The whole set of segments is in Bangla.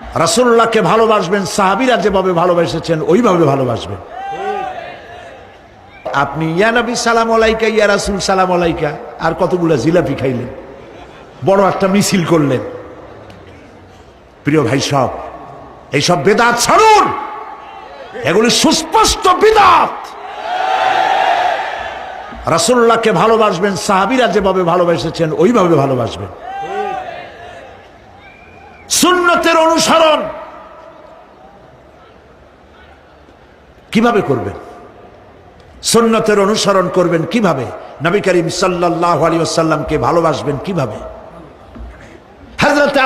রাসূলুল্লাহকে ভালোবাসবেন, সাহাবীরা যেভাবে ভালোবেসেছেন ওইভাবে ভালোবাসবেন। আপনি ইয়া নবী সালাম আলাইকা, ইয়া রাসূল সালাম আলাইকা, আর কতগুলো জিলাপি খাইলেন, বড় একটা মিছিল করলেন। প্রিয় ভাই সব, এইসব বেদাত ছাড়ুন, এগুলি সুস্পষ্ট বিদআত। রাসূলুল্লাহকে ভালোবাসবেন, সাহাবীরা যেভাবে ভালোবেসেছেন ওইভাবে ভালোবাসবেন। সুন্নতের অনুসরণ কিভাবে করবেন? সুন্নতের অনুসরণ করবেন কিভাবে? নবী করিম সাল্লাল্লাহু আলাইহি ওয়াসাল্লামকে ভালোবাসবেন কিভাবে? হযরত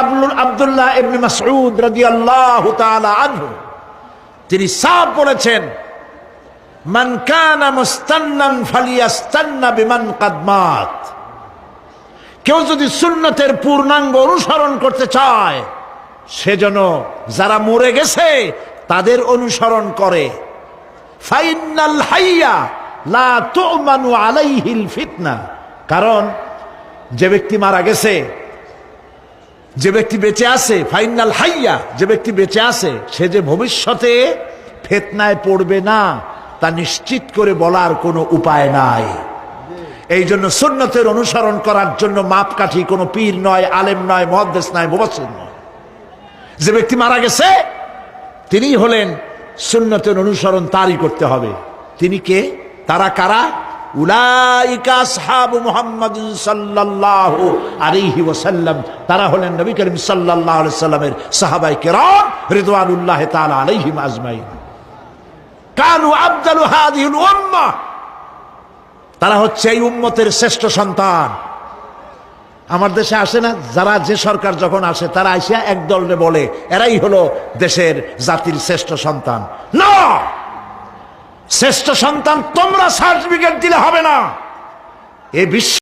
আব্দুল্লাহ ইবনে মাসউদ রাদিয়াল্লাহু তাআলা আনহু তিনি সাফ বলেছেন, মান কানা মুস্তান্নান ফালিয়াস্তান্না বিমান কাদ মাত। কেউ যদি সুন্নতের পূর্ণাঙ্গ অনুসরণ করতে চায়, সেজন্য যারা মরে গেছে তাদের অনুসরণ করে। ফাইনাল হাইয়া লা তু'মানু আলাইহিল ফিতনা। কারণ যে ব্যক্তি মারা গেছে, যে ব্যক্তি বেঁচে আছে, ফাইনাল হাইয়া, যে ব্যক্তি বেঁচে আছে সে যে ভবিষ্যতে ফিতনায় পড়বে না তা নিশ্চিত করে বলার কোনো উপায় নাই। এই জন্য সুন্নতের অনুসরণ করার জন্য মাপকাঠি কোনো পীর নয়, আলেম নয়, মুহাদ্দিস নয়, মুফাসসির নয়। যে ব্যক্তি মারা গেছে তিনি হলেন সুন্নতের অনুসরণ তারই করতে হবে। তিনি কে? তারা কারা? উলাইকা আসহাবু মুহাম্মাদিন সাল্লাল্লাহু আলাইহি ওয়াসাল্লাম। তারা হলেন নবী করিম সাল্লাল্লাহু আলাইহি সাল্লামের সাহাবায়ে কেরাম রিদওয়ানুল্লাহি তাআলা আলাইহিম আজমাইন। কানু আফদালু হাযিহিল উম্মাহ। তারা হচ্ছে এই উম্মতের শ্রেষ্ঠ সন্তান। আমার দেশে আসে না, যারা যে সরকার যখন আসে তারা আইসা এক দলরে বলে এরাই হলো দেশের জাতির শ্রেষ্ঠ সন্তান। না, শ্রেষ্ঠ সন্তান তোমরা সার্টিফিকেট দিলে হবে না। এই বিশ্ব